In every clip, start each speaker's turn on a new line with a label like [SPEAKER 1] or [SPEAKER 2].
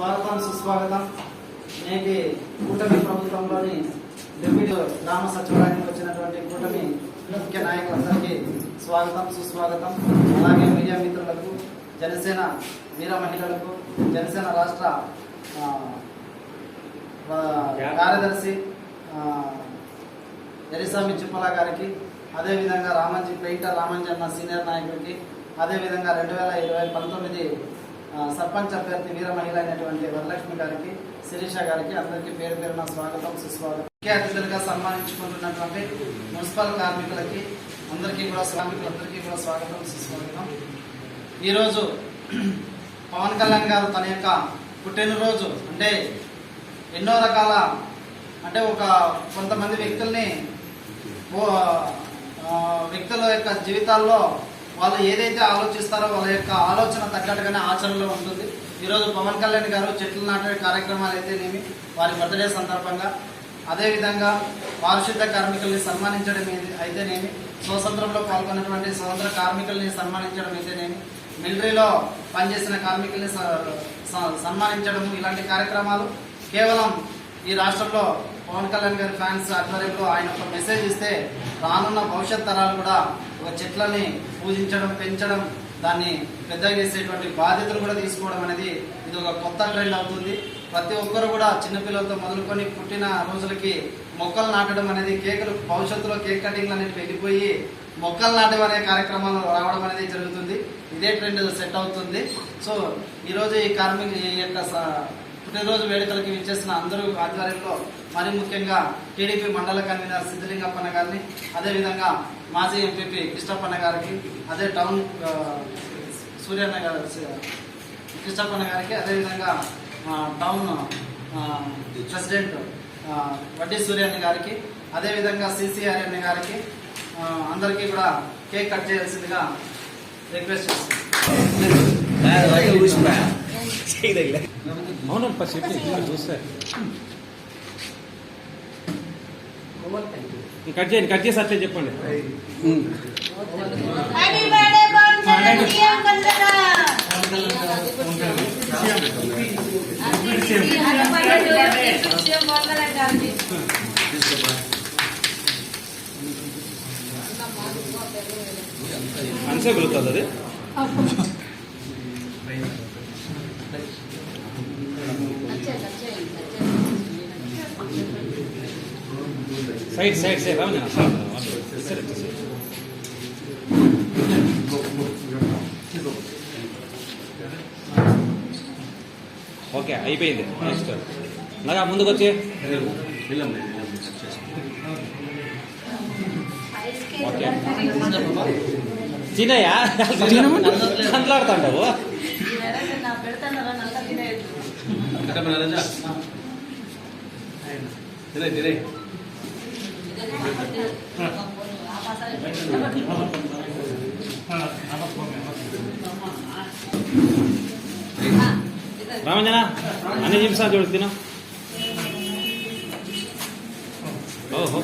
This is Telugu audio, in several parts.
[SPEAKER 1] స్వాగతం సుస్వాగతం. నేటి కూటమి ప్రభుత్వంలోని డిప్యూటీ గ్రామ సచివాలయానికి వచ్చినటువంటి కూటమి ముఖ్య నాయకులందరికీ స్వాగతం సుస్వాగతం. అలాగే మీడియా మిత్రులకు, జనసేన వీర మహిళలకు, జనసేన రాష్ట్ర కార్యదర్శి ఎరిసామి చిప్పల గారికి, అదేవిధంగా పెయింటర్ రామంజన్న సీనియర్ నాయకుడికి, అదేవిధంగా 2019 సర్పంచ్ అభ్యర్థి వీర మహిళ అయినటువంటి వరలక్ష్మి గారికి, శిరీష గారికి అందరికీ పేరు పేరున స్వాగతం సుస్వాగతం. ముఖ్య అతిథులుగా సన్మానించుకుంటున్నటువంటి మున్సిపల్ కార్మికులకి అందరికీ కూడా స్వాగతం సుస్వాగతం. ఈరోజు పవన్ కళ్యాణ్ గారు తన యొక్క పుట్టినరోజు అంటే ఎన్నో రకాల అంటే కొంతమంది వ్యక్తుల యొక్క జీవితాల్లో వాళ్ళు ఏదైతే ఆలోచిస్తారో వాళ్ళ యొక్క ఆలోచన తగ్గట్టుగానే ఆచరణలో ఉంటుంది. ఈరోజు పవన్ కళ్యాణ్ గారు చెట్లు నాటే కార్యక్రమాలు అయితేనేమి, వారి బర్త్డే సందర్భంగా, అదేవిధంగా పారిశుద్ధ కార్మికుల్ని సన్మానించడం అయితేనేమి, స్వాతంత్రంలో పాల్గొన్నటువంటి స్వతంత్ర కార్మికుల్ని సన్మానించడం అయితేనేమి, మిలిటరీలో పనిచేసిన కార్మికుల్ని సన్మానించడం, ఇలాంటి కార్యక్రమాలు కేవలం ఈ రాష్ట్రంలో పవన్ కళ్యాణ్ గారి ఫ్యాన్స్ ఆధ్వర్యంలో ఆయన ఒక మెసేజ్ ఇస్తే రానున్న భవిష్యత్ తరాలు కూడా ఒక చెట్లని పూజించడం, పెంచడం, దాన్ని పెద్దగా చేసేటువంటి బాధ్యతలు కూడా తీసుకోవడం అనేది ఇది ఒక కొత్త ట్రెండ్ అవుతుంది. ప్రతి ఒక్కరు కూడా చిన్నపిల్లలతో మొదలుకొని పుట్టిన రోజులకి మొక్కలు నాటడం అనేది, భవిష్యత్తులో కేక్ కటింగ్లు అనేది వెళ్ళిపోయి మొక్కలు నాటడం అనే కార్యక్రమాలు రావడం అనేది జరుగుతుంది. ఇదే ట్రెండ్ సెట్ అవుతుంది. సో ఈరోజు ఈ యొక్క పుట్టినరోజు వేడుకలకి విచ్చేసిన అందరూ ఆధ్వర్యంలో మరి ముఖ్యంగా టీడీపీ మండల కన్వీనర్ సిద్ధలింగప్పన్న గారిని, అదేవిధంగా మాజీ ఎంపీపీ కృష్ణప్పన్న గారికి, అదే టౌన్ సూర్యన్న గారు కృష్ణప్పన్న గారికి, అదేవిధంగా టౌన్ ప్రెసిడెంట్ వడ్డీ సూర్యన్న గారికి, అదేవిధంగా సిసిఆర్ఎన్ గారికి అందరికీ కూడా కేక్ కట్ చేయాల్సిందిగా రిక్వెస్ట్ చేస్తున్నాను.
[SPEAKER 2] అవునప్ప చెప్పి చూస్తే కట్ చేసి అట్లే చెప్పండి. అంతే వెళుతుంది అది. సైడ్ రామజన ఓకే అయిపోయింది. నెక్స్ట్ అలాగా ముందుకు వచ్చి ఓకే చిన్నయ్యా మాట్లాడుతుంటావు. రామంజన అన్ని నిమిషాలు చూడు తిన. ఓహో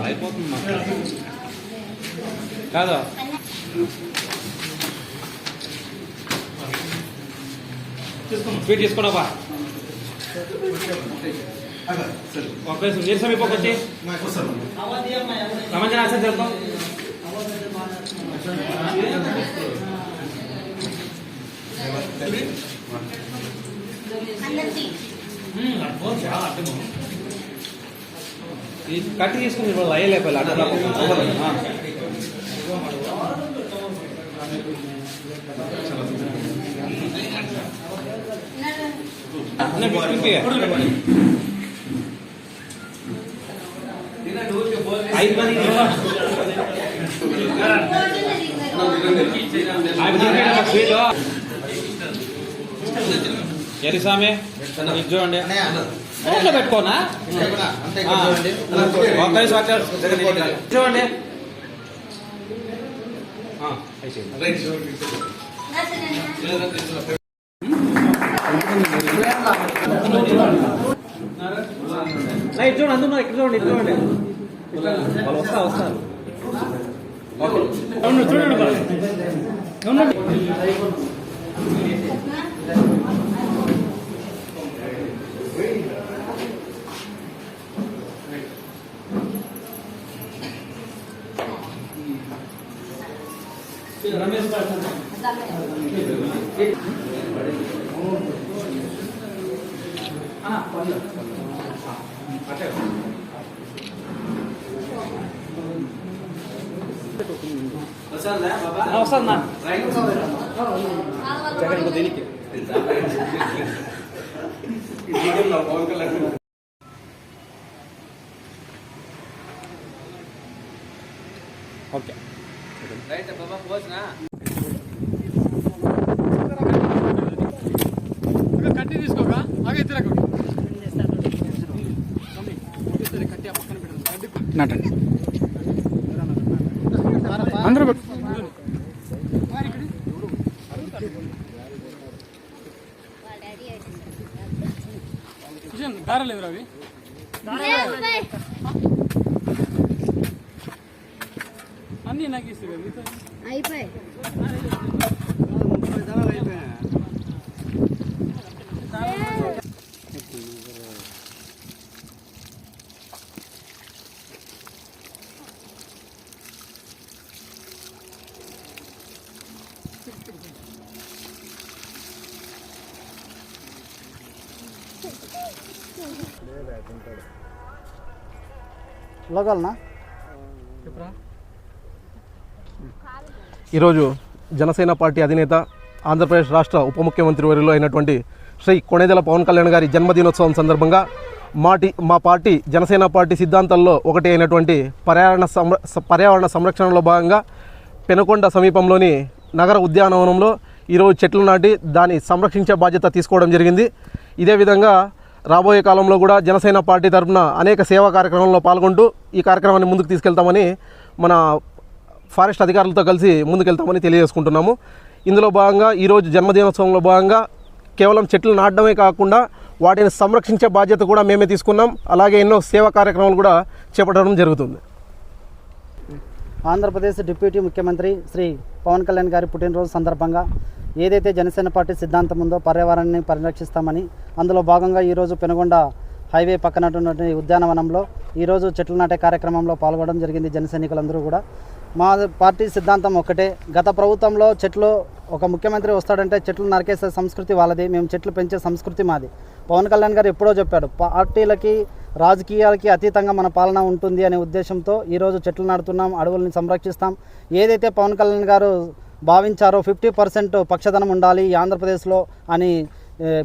[SPEAKER 2] అయిపోతుంది కాదు. స్వీట్ తీసుకున్నావా? ఒక నీరు సమీపకొచ్చి రమంజన ఆశ చెప్తాం. కట్టి తీసుకుని ఇప్పుడు అయ్యలేపాలి అడ్డ ఐదు మంది ఎరి స్వామి ఇది చూడండి నోట్లో పెట్టుకోనా చూడండి ఇది చూడండి అందులో ఇక్కడ చూడండి ఇది చూడండి వాళ్ళు వస్తారు చూడండి రమేష్ వస్తుందా దీనికి ఓకే రైట్ బాబా పోస్నా కట్టి తీసుకోగా ఆగే తిరగ కట్టి ఆ పక్కన పెట్టండి అందరూ దారాలేవు రవి అన్నీ నాకు ఇస్తుంది అయిపోయి
[SPEAKER 1] లోకల్నా
[SPEAKER 3] ఈరోజు జనసేన పార్టీ అధినేత ఆంధ్రప్రదేశ్ రాష్ట్ర ఉప ముఖ్యమంత్రి వర్యులు అయినటువంటి శ్రీ కొణిదెల పవన్ కళ్యాణ్ గారి జన్మదినోత్సవం సందర్భంగా మా పార్టీ జనసేన పార్టీ సిద్ధాంతాల్లో ఒకటి అయినటువంటి పర్యావరణ సంరక్షణలో భాగంగా పెనుకొండ సమీపంలోని నగర ఉద్యానవనంలో ఈరోజు చెట్లు నాటి దాన్ని సంరక్షించే బాధ్యత తీసుకోవడం జరిగింది. ఇదే విధంగా రాబోయే కాలంలో కూడా జనసేన పార్టీ తరఫున అనేక సేవా కార్యక్రమంలో పాల్గొంటూ ఈ కార్యక్రమాన్ని ముందుకు తీసుకెళ్తామని మన ఫారెస్ట్ అధికారులతో కలిసి ముందుకెళ్తామని తెలియజేసుకుంటున్నాము. ఇందులో భాగంగా ఈరోజు జన్మదినోత్సవంలో భాగంగా కేవలం చెట్లు నాటడమే కాకుండా వాటిని సంరక్షించే బాధ్యత కూడా మేమే తీసుకున్నాం. అలాగే ఎన్నో సేవా కార్యక్రమాలు కూడా చేపట్టడం జరుగుతుంది.
[SPEAKER 1] ఆంధ్రప్రదేశ్ డిప్యూటీ ముఖ్యమంత్రి శ్రీ పవన్ కళ్యాణ్ గారి పుట్టినరోజు సందర్భంగా ఏదైతే జనసేన పార్టీ సిద్ధాంతం ఉందో పర్యావరణాన్ని పరిరక్షిస్తామని అందులో భాగంగా ఈరోజు పెనుగొండ హైవే పక్కన ఉన్నటువంటి ఉద్యానవనంలో ఈరోజు చెట్లు నాటే కార్యక్రమంలో పాల్గొనడం జరిగింది. జన సైనికులందరూ కూడా మా పార్టీ సిద్ధాంతం ఒకటే. గత ప్రభుత్వంలో చెట్లు ఒక ముఖ్యమంత్రి వస్తాడంటే చెట్లు నరికేసే సంస్కృతి వాళ్ళది, మేము చెట్లు పెంచే సంస్కృతి మాది. పవన్ కళ్యాణ్ గారు ఎప్పుడో చెప్పాడు, పార్టీలకి రాజకీయాలకి అతీతంగా మన పాలన ఉంటుంది అనే ఉద్దేశంతో ఈరోజు చెట్లు నాటుతున్నాం, అడవుల్ని సంరక్షిస్తాం. ఏదైతే పవన్ కళ్యాణ్ గారు భావించారో 50% పక్షధనం ఉండాలి ఈ ఆంధ్రప్రదేశ్లో అని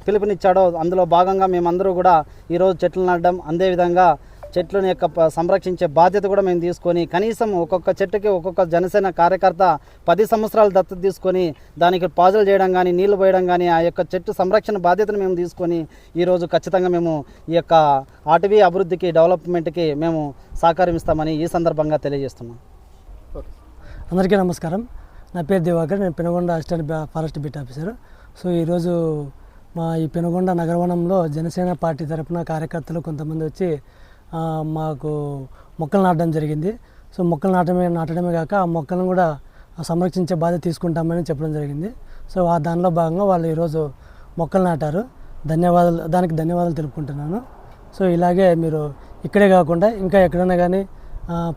[SPEAKER 1] పిలుపునిచ్చాడో అందులో భాగంగా మేమందరూ కూడా ఈరోజు చెట్లు నాటడం, అదేవిధంగా చెట్లను యొక్క సంరక్షించే బాధ్యత కూడా మేము తీసుకొని కనీసం ఒక్కొక్క చెట్టుకి ఒక్కొక్క జనసేన కార్యకర్త 10 సంవత్సరాలు దత్తత తీసుకొని దానికి పాజులు చేయడం కానీ నీళ్లు పోయడం కానీ ఆ యొక్క చెట్టు సంరక్షణ బాధ్యతను మేము తీసుకొని ఈరోజు ఖచ్చితంగా మేము ఈ యొక్క అటవీ అభివృద్ధికి డెవలప్మెంట్కి మేము సహకరిస్తామని ఈ సందర్భంగా తెలియజేస్తున్నాం.
[SPEAKER 4] అందరికీ నమస్కారం. నా పేరు దివాకర్, నేను Penugonda assistant forest beat officer. So ఈరోజు మా ఈ పెనుగొండ నగరవనంలో జనసేన పార్టీ తరఫున కార్యకర్తలు కొంతమంది వచ్చి మాకు మొక్కలు నాటడం జరిగింది. సో మొక్కలు నాటడమే కాక ఆ మొక్కలను కూడా సంరక్షించే బాధ్యత తీసుకుంటామని చెప్పడం జరిగింది. సో దానిలో భాగంగా వాళ్ళు ఈరోజు మొక్కలు నాటారు. దానికి ధన్యవాదాలు తెలుపుకుంటున్నాను. సో ఇలాగే మీరు ఇక్కడే కాకుండా ఇంకా ఎక్కడైనా కానీ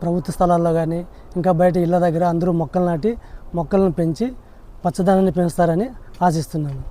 [SPEAKER 4] ప్రభుత్వ స్థలాల్లో కానీ ఇంకా బయట ఇళ్ళ దగ్గర అందరూ మొక్కలు నాటి మొక్కలను పెంచి పచ్చదనాన్ని పెంచుతారని ఆశిస్తున్నాను.